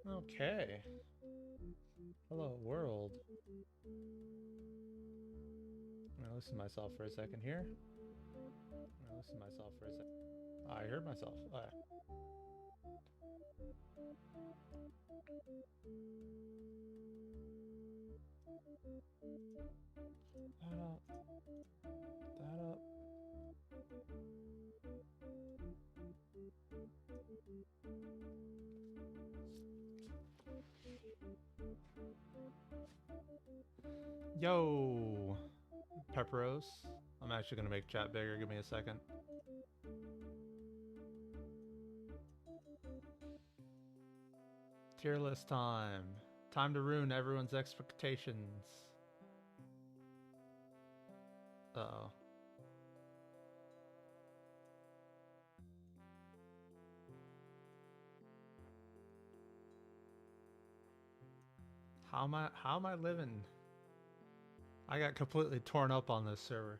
Okay. Hello, world. I'm gonna listen to myself for a second here. I'm gonna listen to myself for a second. I heard myself. That up. That up. Yo, Pepperos. I'm actually gonna make chat bigger. Give me a second. Tier list time. Time to ruin everyone's expectations. Uh-oh. How am I living? I got completely torn up on this server.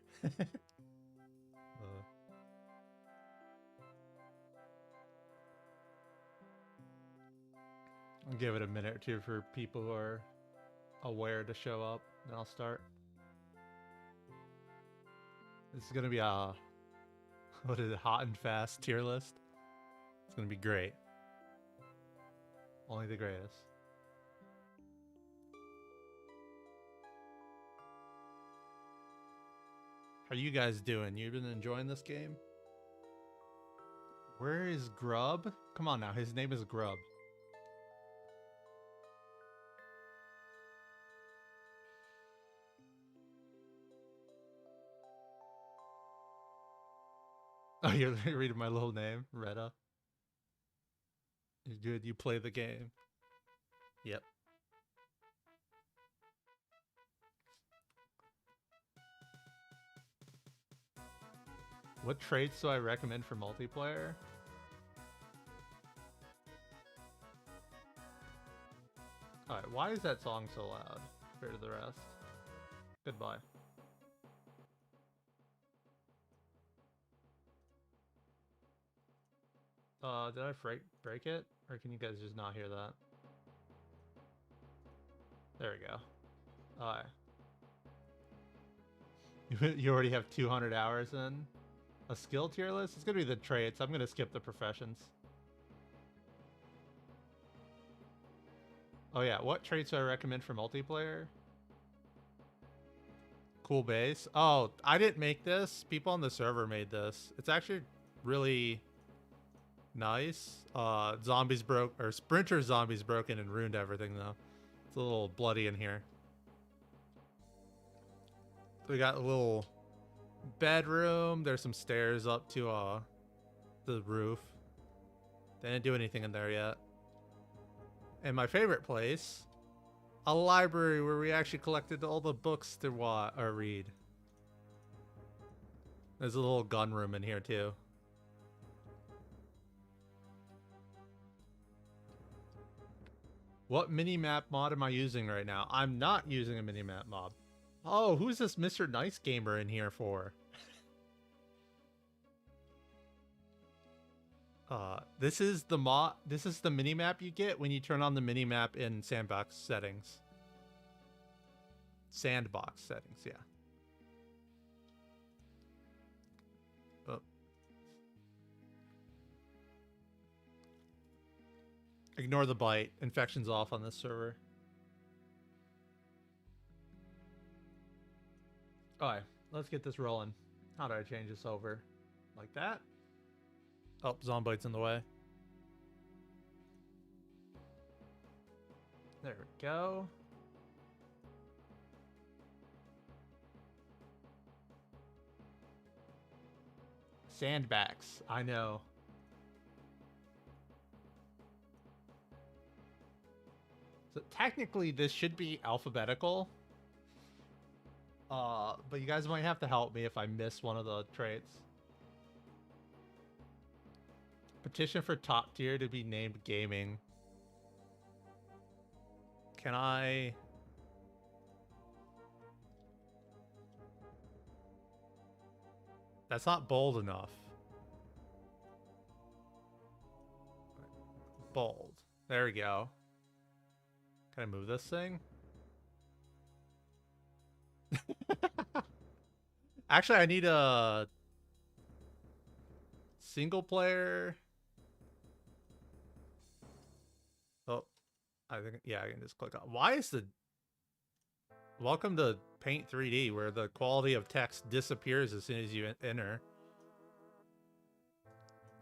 I'll give it a minute or two for people who are aware to show up, then I'll start. This is gonna be a what is it, hot and fast tier list. It's gonna be great. Only the greatest. How you guys doing? You been enjoying this game? Where is Grub? Come on now, his name is Grub. Oh, you're reading my little name, Retta. You're good. You play the game. Yep. What traits do I recommend for multiplayer? Alright, why is that song so loud compared to the rest? Goodbye. Did I break it? Or can you guys just not hear that? There we go. Alright. You already have 200 hours in? A skill tier list? It's gonna be the traits. I'm gonna skip the professions. Oh yeah, what traits do I recommend for multiplayer? Cool base. Oh, I didn't make this. People on the server made this. It's actually really nice. Zombies broke, or Sprinter zombies broke in and ruined everything though. It's a little bloody in here. We got a little bedroom. There's some stairs up to the roof. They didn't do anything in there yet. And my favorite place, a library where we actually collected all the books to read. There's a little gun room in here too. What mini-map mod am I using right now? I'm not using a mini-map mod. Oh, who's this Mr. Nice Gamer in here for? This is the mini-map you get when you turn on the mini-map in sandbox settings. Sandbox settings, yeah. Oh. Ignore the bite. Infection's off on this server. Alright, let's get this rolling. How do I change this over? Like that? Oh, Zombite's in the way. There we go. Sandbacks, I know. So technically this should be alphabetical. But you guys might have to help me if I miss one of the traits. Petition for top tier to be named gaming. Can I... That's not bold enough. bold. There we go. Can I move this thing? Actually, I need a single player. Oh, I think, yeah, I can just click on. Why is the... Welcome to Paint 3D, where the quality of text disappears as soon as you enter.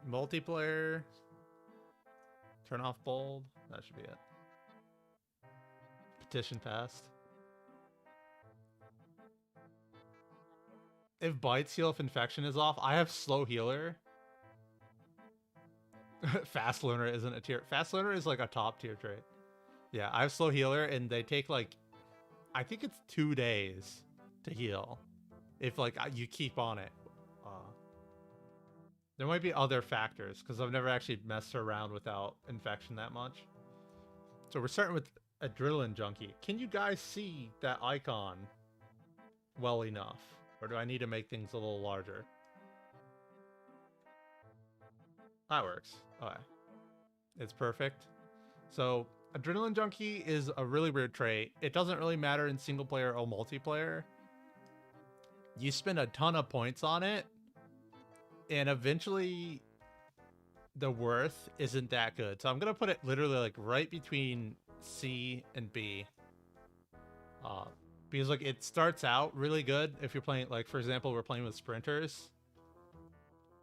Multiplayer. Turn off bold. That should be it. Petition passed. If bites heal if infection is off, I have slow healer. Fast learner isn't a tier. Fast learner is like a top tier trait. Yeah, I have slow healer, and they take like, I think it's 2 days to heal if like you keep on it. There might be other factors because I've never actually messed around without infection that much. So we're starting with Adrenaline Junkie. Can you guys see that icon well enough? Or do I need to make things a little larger? That works. Okay. It's perfect. So Adrenaline Junkie is a really weird trait. It doesn't really matter in single player or multiplayer. You spend a ton of points on it, and eventually the worth isn't that good. So I'm going to put it literally like right between C and B. Because like it starts out really good if you're playing, like for example, we're playing with sprinters.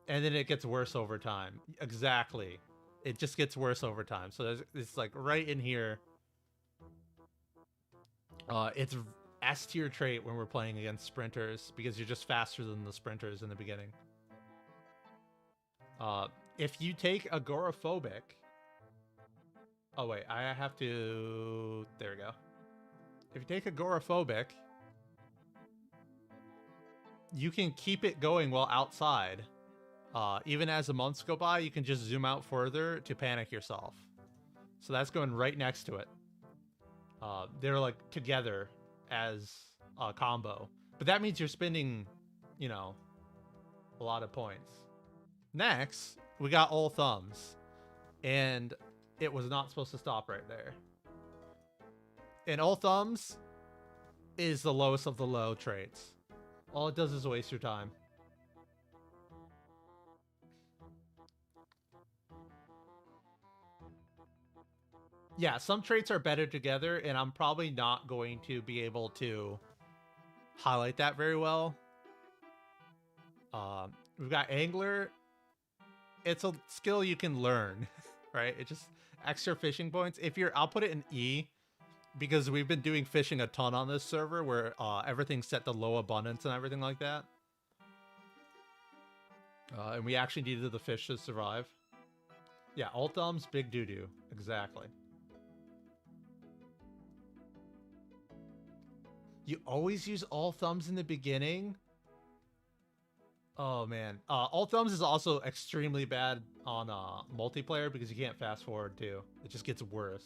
And then it gets worse over time. Exactly. It just gets worse over time. So it's like right in here. It's S tier trait when we're playing against sprinters because you're just faster than the sprinters in the beginning. If you take agoraphobic... Oh wait, I have to... There we go. If you take agoraphobic, you can keep it going while outside. Even as the months go by, you can just zoom out further to panic yourself. So that's going right next to it. They're like together as a combo. But that means you're spending, you know, a lot of points. Next, we got All Thumbs. And it was not supposed to stop right there. And All Thumbs is the lowest of the low traits. All it does is waste your time. Yeah, some traits are better together, and I'm probably not going to be able to highlight that very well. We've got Angler. It's a skill you can learn, right? It just extra fishing points. If you're, I'll put it in E, because we've been doing fishing a ton on this server where everything's set to low abundance and everything like that. And we actually needed the fish to survive. Yeah, All Thumbs, big doo-doo. Exactly. You always use All Thumbs in the beginning? Oh, man. All Thumbs is also extremely bad on multiplayer because you can't fast forward, too. It just gets worse.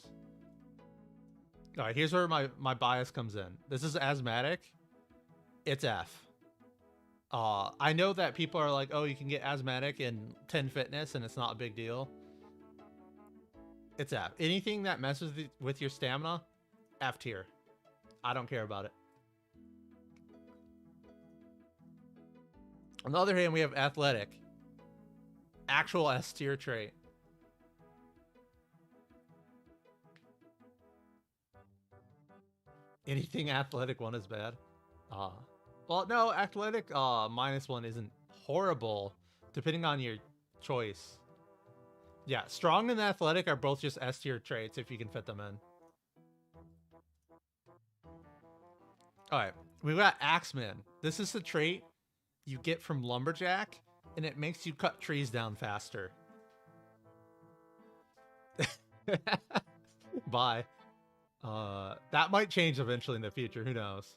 All right, here's where my bias comes in. This is asthmatic. It's F. I know that people are like, oh, you can get asthmatic in 10 fitness and it's not a big deal. It's F. Anything that messes with your stamina, F tier. I don't care about it. On the other hand, we have athletic. Actual S tier trait. Anything athletic one is bad. Well, no, athletic -1 isn't horrible, depending on your choice. Yeah, strong and athletic are both just S tier traits if you can fit them in. Alright, we've got Axeman. This is the trait you get from Lumberjack, and it makes you cut trees down faster. Bye. That might change eventually in the future, who knows?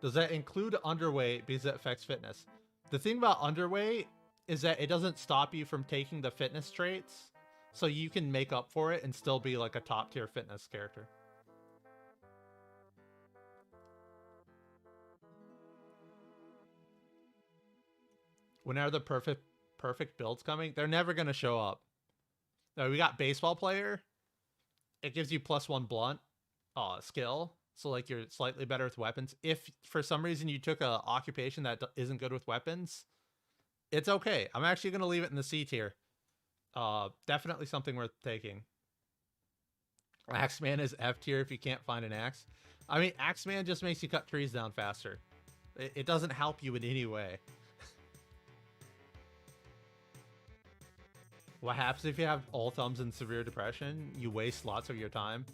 Does that include underweight because it affects fitness? The thing about underweight is that it doesn't stop you from taking the fitness traits, so you can make up for it and still be like a top tier fitness character. When are the perfect builds coming, they're never going to show up. We got baseball player. It gives you +1 blunt skill. So like you're slightly better with weapons. If for some reason you took a occupation that isn't good with weapons, it's okay. I'm actually going to leave it in the C tier. Definitely something worth taking. Axeman is F tier if you can't find an axe. I mean, Axeman just makes you cut trees down faster. It doesn't help you in any way. What happens if you have all thumbs and severe depression? You waste lots of your time.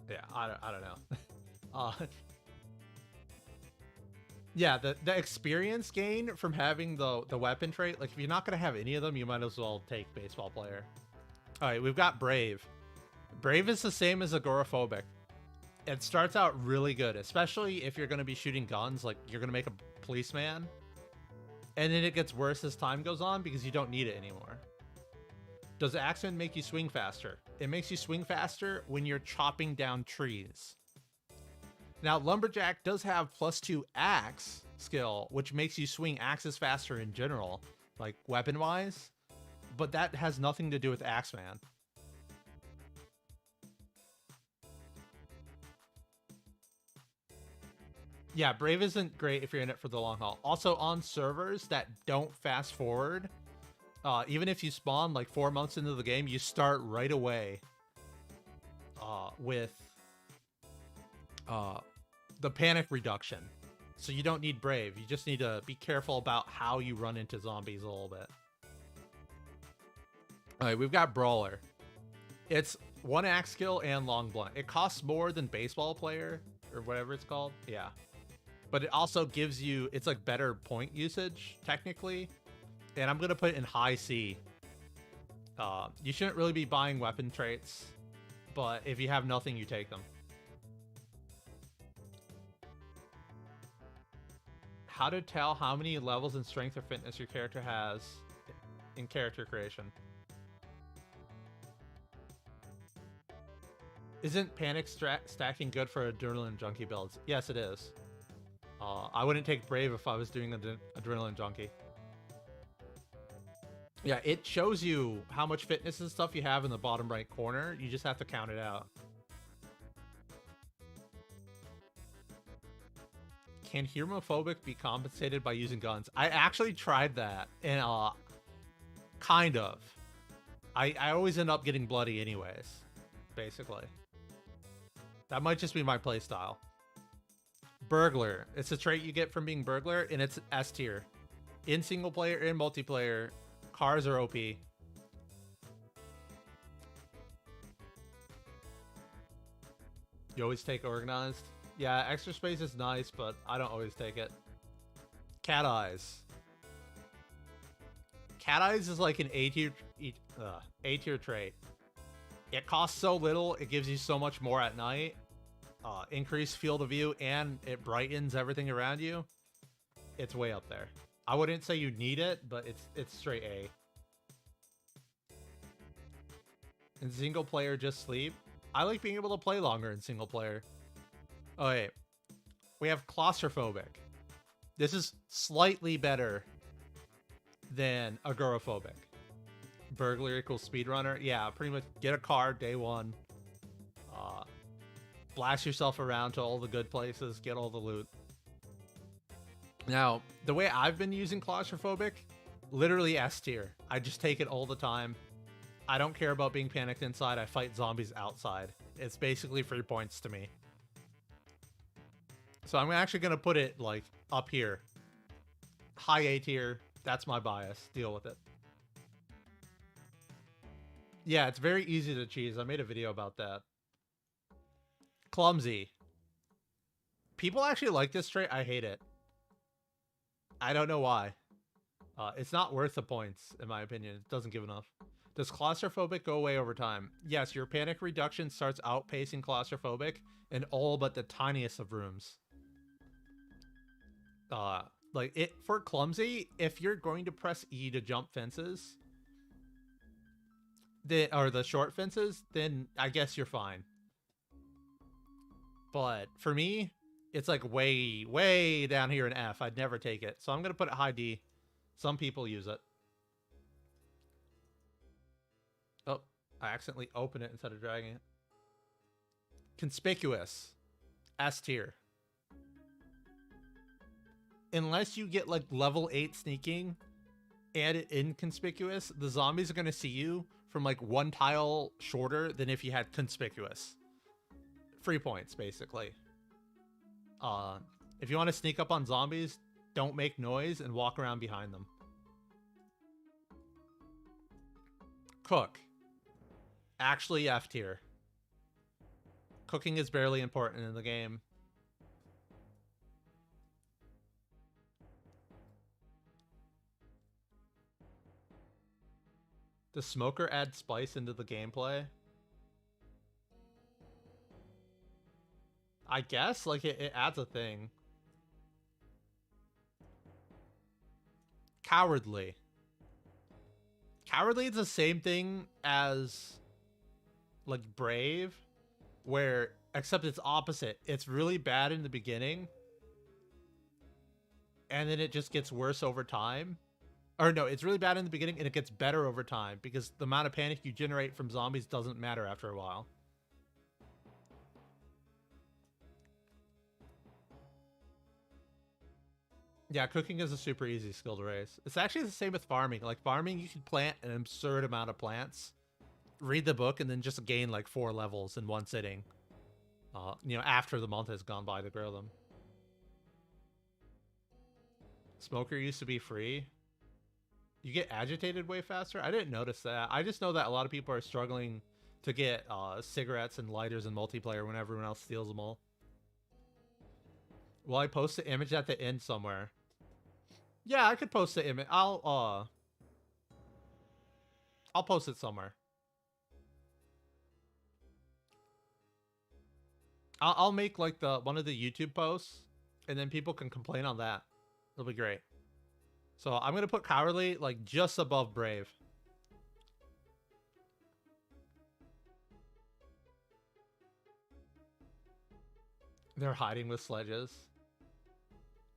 Yeah, I don't know. Yeah, the experience gain from having the weapon trait, like if you're not gonna have any of them, you might as well take baseball player. All right, we've got Brave. Brave is the same as Agoraphobic. It starts out really good, especially if you're gonna be shooting guns, like you're gonna make a policeman. And then it gets worse as time goes on because you don't need it anymore. Does Axeman make you swing faster? It makes you swing faster when you're chopping down trees. Now, Lumberjack does have +2 axe skill, which makes you swing axes faster in general, like weapon-wise, but that has nothing to do with Axeman. Yeah, Brave isn't great if you're in it for the long haul. Also, on servers that don't fast forward, even if you spawn like 4 months into the game, you start right away with the panic reduction. So you don't need Brave. You just need to be careful about how you run into zombies a little bit. All right, we've got Brawler. It's 1 axe skill and long blunt. It costs more than baseball player or whatever it's called. Yeah. But it also gives you, it's like better point usage technically. And I'm going to put it in high C. You shouldn't really be buying weapon traits, but if you have nothing, you take them. How to tell how many levels in strength or fitness your character has in character creation. Isn't panic stacking good for adrenaline junkie builds? Yes, it is. I wouldn't take Brave if I was doing adrenaline junkie. Yeah, it shows you how much fitness and stuff you have in the bottom right corner. You just have to count it out. Can Hemophobic be compensated by using guns? I actually tried that, and kind of. I always end up getting bloody anyways, basically. That might just be my playstyle. Burglar. It's a trait you get from being Burglar, and it's S tier. In single player and multiplayer, cars are OP. You always take Organized? Yeah, Extra Space is nice, but I don't always take it. Cat Eyes. Cat Eyes is like an A tier trait. It costs so little, it gives you so much more at night. Increased field of view, and it brightens everything around you. It's way up there. I wouldn't say you need it, but it's straight A. In single player, just sleep. I like being able to play longer in single player. Oh, wait. We have Claustrophobic. This is slightly better than Agoraphobic. Burglar equals speedrunner. Yeah, pretty much get a car day one. Blast yourself around to all the good places. Get all the loot. Now, the way I've been using Claustrophobic, literally S tier. I just take it all the time. I don't care about being panicked inside. I fight zombies outside. It's basically free points to me. So I'm actually going to put it like up here. High A tier. That's my bias. Deal with it. Yeah, it's very easy to cheese. I made a video about that. Clumsy. People actually like this trait. I hate it. I don't know why. It's not worth the points, in my opinion. It doesn't give enough. Does Claustrophobic go away over time? Yes, your panic reduction starts outpacing Claustrophobic in all but the tiniest of rooms. Like it for Clumsy, if you're going to press E to jump fences, or the short fences, then I guess you're fine. But for me, it's like way, way down here in F. I'd never take it. So I'm going to put it high D. Some people use it. Oh, I accidentally opened it instead of dragging it. Conspicuous. S tier. Unless you get like level 8 sneaking and inconspicuous, the zombies are going to see you from like one tile shorter than if you had conspicuous. Free points, basically. If you want to sneak up on zombies, don't make noise and walk around behind them. Cook. Actually F tier. Cooking is barely important in the game. Does Smoker add spice into the gameplay? I guess, like, it adds a thing. Cowardly. Cowardly is the same thing as, like, Brave, where, except it's opposite. It's really bad in the beginning, and then it just gets worse over time. Or no, it's really bad in the beginning, and it gets better over time, because the amount of panic you generate from zombies doesn't matter after a while. Yeah, cooking is a super easy skill to raise. It's actually the same with farming. Like, farming, you can plant an absurd amount of plants, read the book, and then just gain, like, 4 levels in one sitting. You know, after the month has gone by to grow them. Smoker used to be free. You get agitated way faster? I didn't notice that. I just know that a lot of people are struggling to get cigarettes and lighters in multiplayer when everyone else steals them all. Will I post the image at the end somewhere? Yeah, I could post the image. I'll post it somewhere. I'll make like one of the YouTube posts, and then people can complain on that. It'll be great. So I'm gonna put Cowardly like just above Brave. They're hiding with sledges.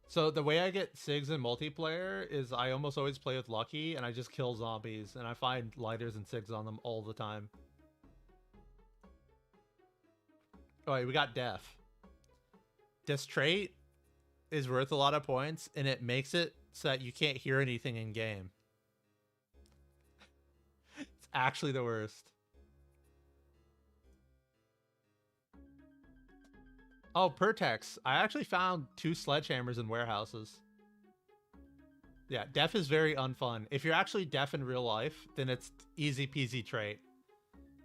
So the way I get SIGs in multiplayer is I almost always play with Lucky, and I just kill zombies, and I find lighters and SIGs on them all the time. Oh wait, we got Deaf. This trait is worth a lot of points, and it makes it so that you can't hear anything in game. It's actually the worst. Oh, Pertex. I actually found 2 sledgehammers in warehouses. Yeah, deaf is very unfun. If you're actually deaf in real life, then it's easy peasy trait.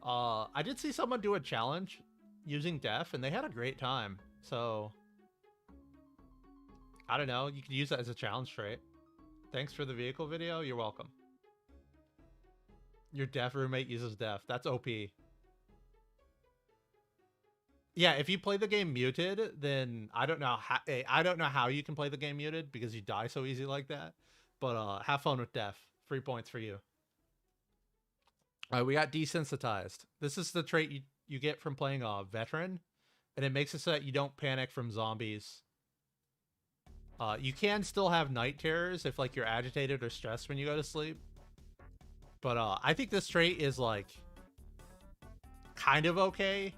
I did see someone do a challenge using deaf, and they had a great time. So, I don't know. You could use that as a challenge trait. Thanks for the vehicle video. You're welcome. Your deaf roommate uses deaf. That's OP. Yeah, if you play the game muted, then I don't know how you can play the game muted because you die so easy like that. But have fun with deaf. 3 points for you. All right, we got desensitized. This is the trait you get from playing a veteran, and it makes it so that you don't panic from zombies. You can still have night terrors if like you're agitated or stressed when you go to sleep. But I think this trait is like kind of okay.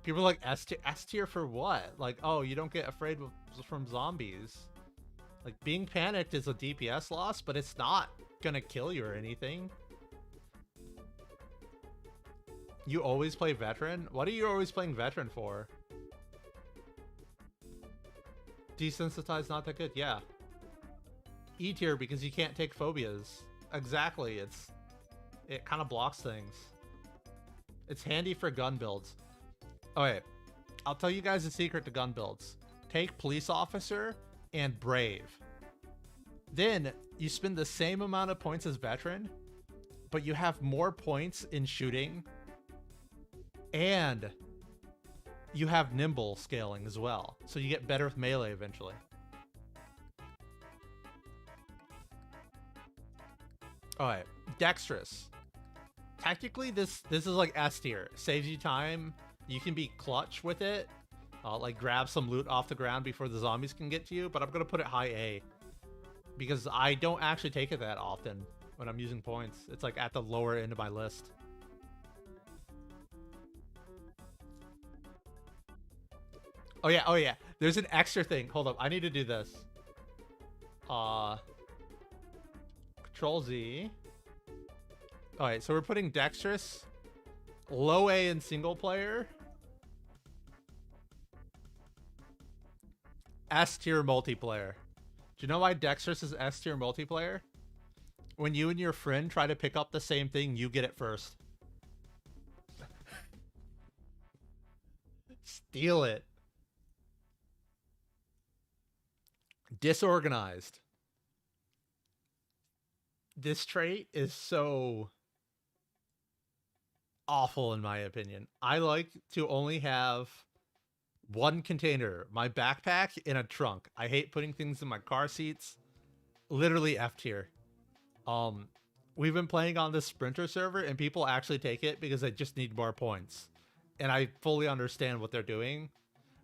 People are like, S tier for what? Like, oh, you don't get afraid from zombies. Like, being panicked is a DPS loss, but it's not gonna kill you or anything. You always play veteran? What are you always playing veteran for? Desensitized not that good? Yeah. E tier because you can't take phobias. Exactly, it kind of blocks things. It's handy for gun builds. Okay, I'll tell you guys a secret to gun builds. Take Police Officer and Brave. Then you spend the same amount of points as Veteran, but you have more points in shooting, and you have Nimble scaling as well. So you get better with melee eventually. All right, dexterous. Technically, this is like S tier. Saves you time. You can be clutch with it. Like grab some loot off the ground before the zombies can get to you. But I'm gonna put it high A because I don't actually take it that often when I'm using points. It's like at the lower end of my list. Oh yeah, oh yeah. There's an extra thing. Hold up, I need to do this. Control Z. All right, so we're putting dexterous, low A in single player, S tier multiplayer. Do you know why dexterous is S tier multiplayer? When you and your friend try to pick up the same thing, you get it first. Steal it. Disorganized. This trait is so awful in my opinion. I like to only have one container, my backpack, in a trunk. I hate putting things in my car seats. Literally F tier. We've been playing on this Sprinter server and people actually take it because they just need more points. And I fully understand what they're doing.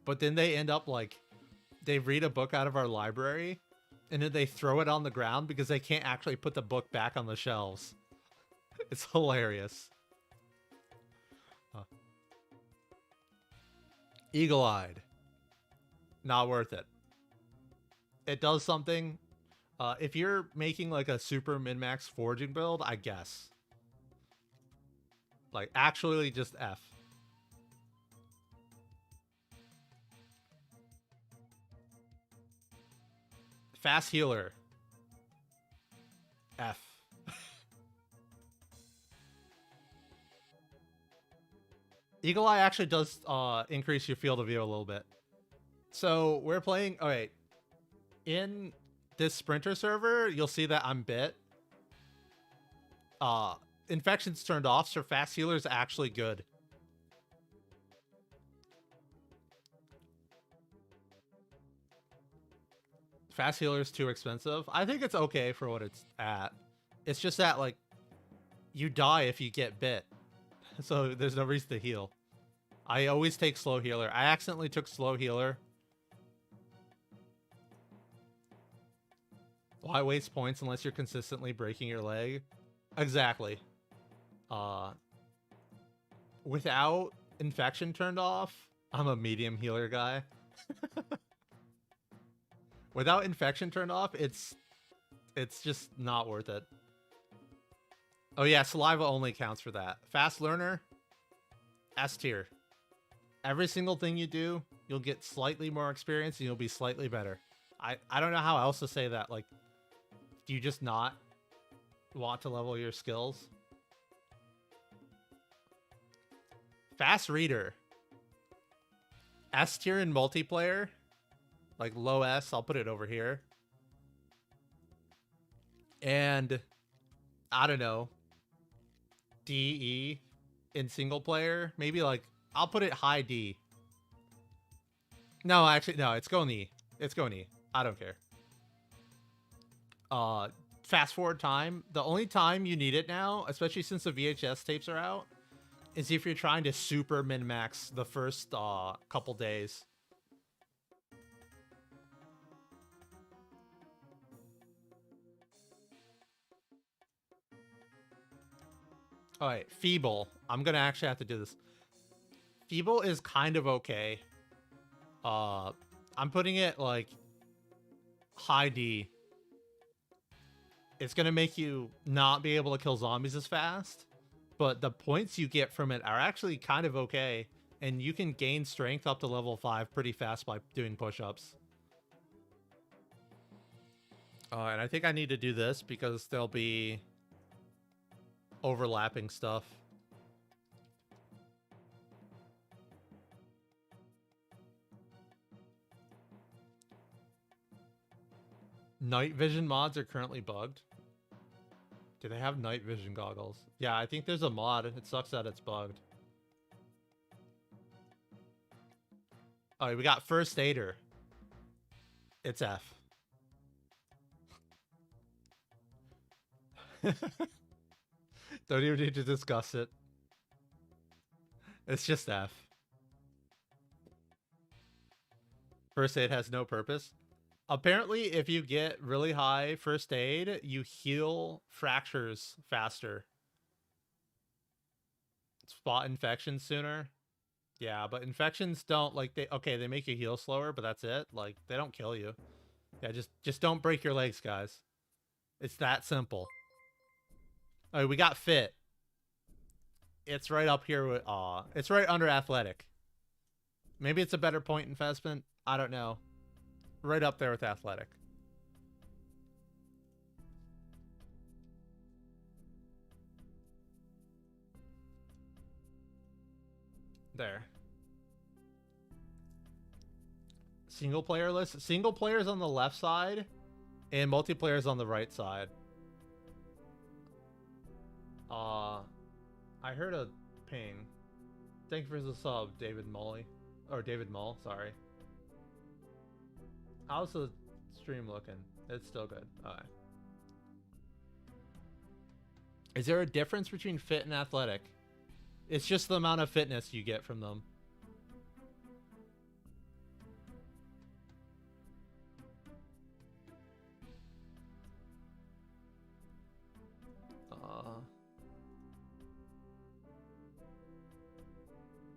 But then they end up like, they read a book out of our library and then they throw it on the ground because they can't actually put the book back on the shelves. It's hilarious. Eagle-eyed. Not worth it. It does something. If you're making like a super min-max foraging build, I guess. Like actually just F. Fast healer. F. Eagle Eye actually does increase your field of view a little bit. So we're playing. All right, in this Sprinter server, you'll see that I'm bit. Infection's turned off, so fast healer is actually good. Fast healer is too expensive. I think it's okay for what it's at. It's just that like you die if you get bit. So there's no reason to heal. I always take slow healer. I accidentally took slow healer. Why waste points unless you're consistently breaking your leg? Exactly. Without infection turned off, I'm a medium healer guy. Without infection turned off, it's just not worth it. Oh yeah, saliva only counts for that. Fast learner, S tier. Every single thing you do, you'll get slightly more experience and you'll be slightly better. I don't know how else to say that. Like, do you just not want to level your skills? Fast reader. S tier in multiplayer. Like low S, I'll put it over here. And I don't know. DE in single player. Maybe like, I'll put it high D. No, actually, no, it's going E. It's going E. I don't care. Fast forward time. The only time you need it now, especially since the VHS tapes are out, is if you're trying to super min-max the first couple days. All right, feeble. I'm gonna actually have to do this. Feeble is kind of okay. I'm putting it like high D. It's gonna make you not be able to kill zombies as fast, but the points you get from it are actually kind of okay, and you can gain strength up to level 5 pretty fast by doing push-ups. And I think I need to do this because there'll be overlapping stuff. Night vision mods are currently bugged. Do they have night vision goggles? Yeah, I think there's a mod. It sucks that it's bugged. Alright, we got first aider. It's F. Don't even need to discuss it. It's just F. First aid has no purpose. Apparently, if you get really high first aid, you heal fractures faster. Spot infections sooner. Yeah, but infections don't, like, they make you heal slower, but that's it. Like, they don't kill you. Yeah, just don't break your legs, guys. It's that simple. All right, we got fit. It's right up here with it's right under athletic. Maybe it's a better point investment. I don't know. Right up there with athletic. There. Single player list. Single players on the left side and multiplayers on the right side. I heard a ping. Thank you for the sub, David Mully. Or David Mull, sorry. How's the stream looking? It's still good. Alright. Is there a difference between fit and athletic? It's just the amount of fitness you get from them.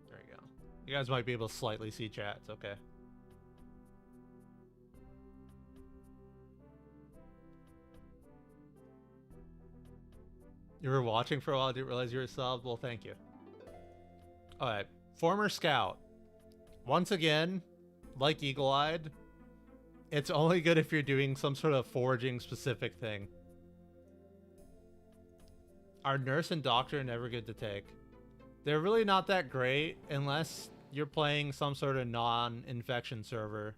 There you go. You guys might be able to slightly see chat. It's okay. You were watching for a while, didn't realize you were subbed? Well, thank you. Alright. Former scout. Once again, like Eagle-Eyed, it's only good if you're doing some sort of foraging specific thing. Our nurse and doctor are never good to take. They're really not that great unless you're playing some sort of non-infection server.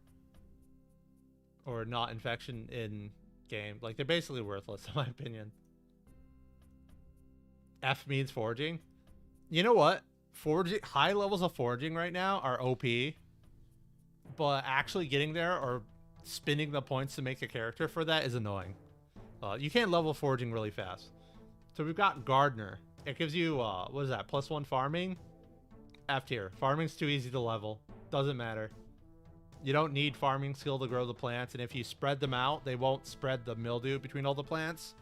Or not infection in game. Like, they're basically worthless in my opinion. F means foraging. You know what? Foraging, high levels of foraging right now are OP. But actually getting there or spending the points to make a character for that is annoying. You can't level foraging really fast. So we've got Gardener. It gives you, what is that, +1 farming? F tier. Farming's too easy to level. Doesn't matter. You don't need farming skill to grow the plants, and if you spread them out, they won't spread the mildew between all the plants.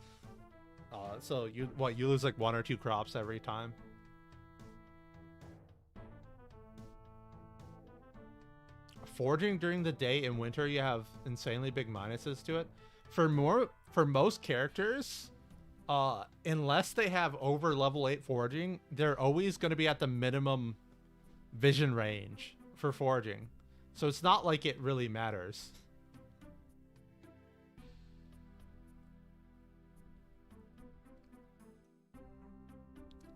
So you lose like 1 or 2 crops every time. Foraging during the day in winter, you have insanely big minuses to it. For most characters, unless they have over level 8 foraging, they're always going to be at the minimum vision range for foraging. So it's not like it really matters.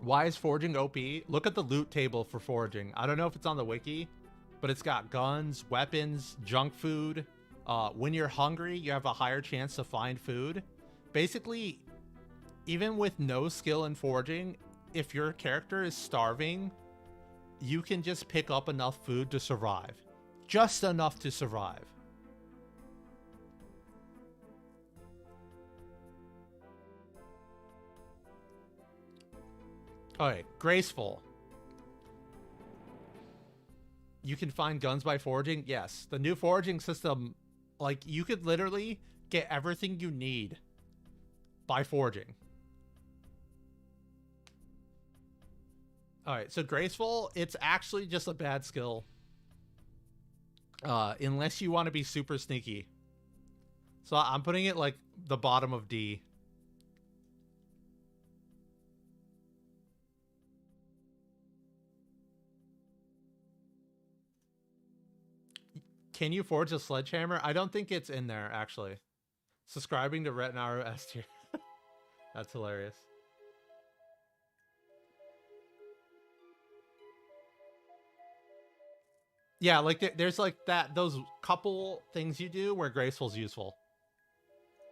Why is foraging OP? Look at the loot table for foraging. I don't know if it's on the wiki, but it's got guns, weapons, junk food. When you're hungry, you have a higher chance to find food. Basically, even with no skill in foraging, if your character is starving, you can just pick up enough food to survive. Just enough to survive. Alright, graceful. You can find guns by foraging? Yes. The new foraging system, like, you could literally get everything you need by foraging. Alright, so graceful, it's actually just a bad skill. Unless you want to be super sneaky. So I'm putting it like the bottom of D. Can you forge a sledgehammer? I don't think it's in there, actually. Subscribing to Retinaru S tier. That's hilarious. Yeah, like there's like those couple things you do where graceful's useful.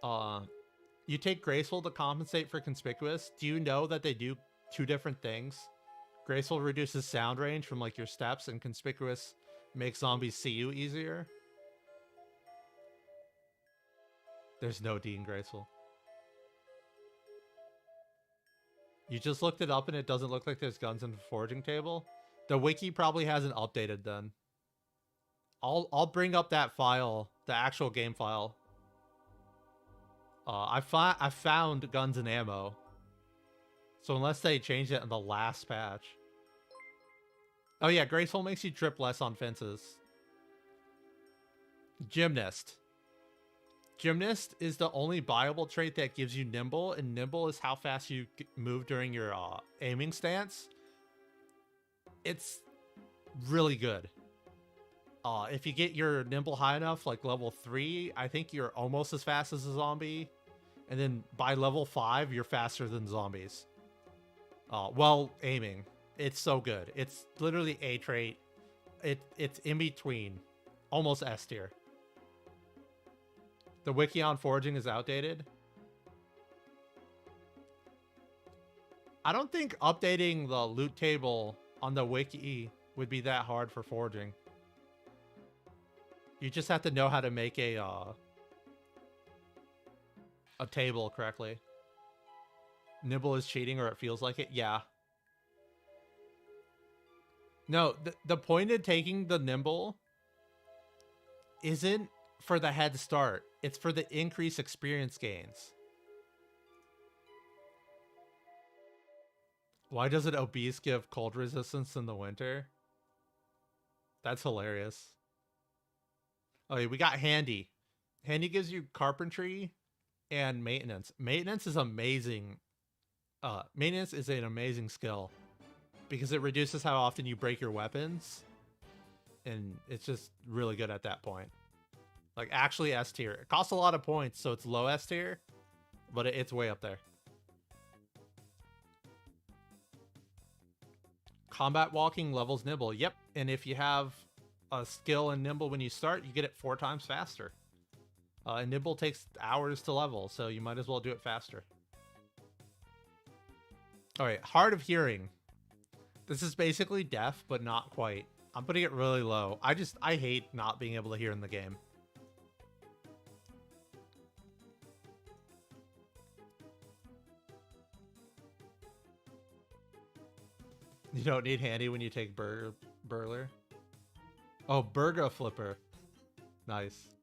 You take graceful to compensate for conspicuous. Do you know that they do 2 different things? Graceful reduces sound range from like your steps, and conspicuous makes zombies see you easier. There's no D in graceful. You just looked it up and it doesn't look like there's guns in the foraging table? The wiki probably hasn't updated then. I'll bring up that file, the actual game file. I found guns and ammo. So unless they changed it in the last patch. Oh yeah, Graceful makes you trip less on fences. Gymnast. Gymnast is the only buyable trait that gives you Nimble, and Nimble is how fast you move during your aiming stance. It's really good. If you get your Nimble high enough, like level 3, I think you're almost as fast as a zombie. And then by level 5, you're faster than zombies. Well, aiming. It's so good. It's literally A trait. It's in between. Almost S tier. The wiki on foraging is outdated. I don't think updating the loot table on the wiki would be that hard for foraging. You just have to know how to make a table correctly. Nimble is cheating, or it feels like it. Yeah. No, the point of taking the Nimble isn't for the head start. It's for the increased experience gains. Why doesn't Obese give cold resistance in the winter? That's hilarious. Okay, we got Handy. Handy gives you carpentry and maintenance. Maintenance is amazing. Maintenance is an amazing skill because it reduces how often you break your weapons, and it's just really good at that point. Like, actually S tier. It costs a lot of points, so it's low S tier, but it's way up there. Combat walking levels Nimble. Yep, and if you have a skill in Nimble when you start, you get it 4 times faster. And Nimble takes hours to level, so you might as well do it faster. Alright, Hard of Hearing. This is basically deaf, but not quite. I'm putting it really low. I hate not being able to hear in the game. You don't need Handy when you take Burglar. Oh, Burger Flipper. Nice.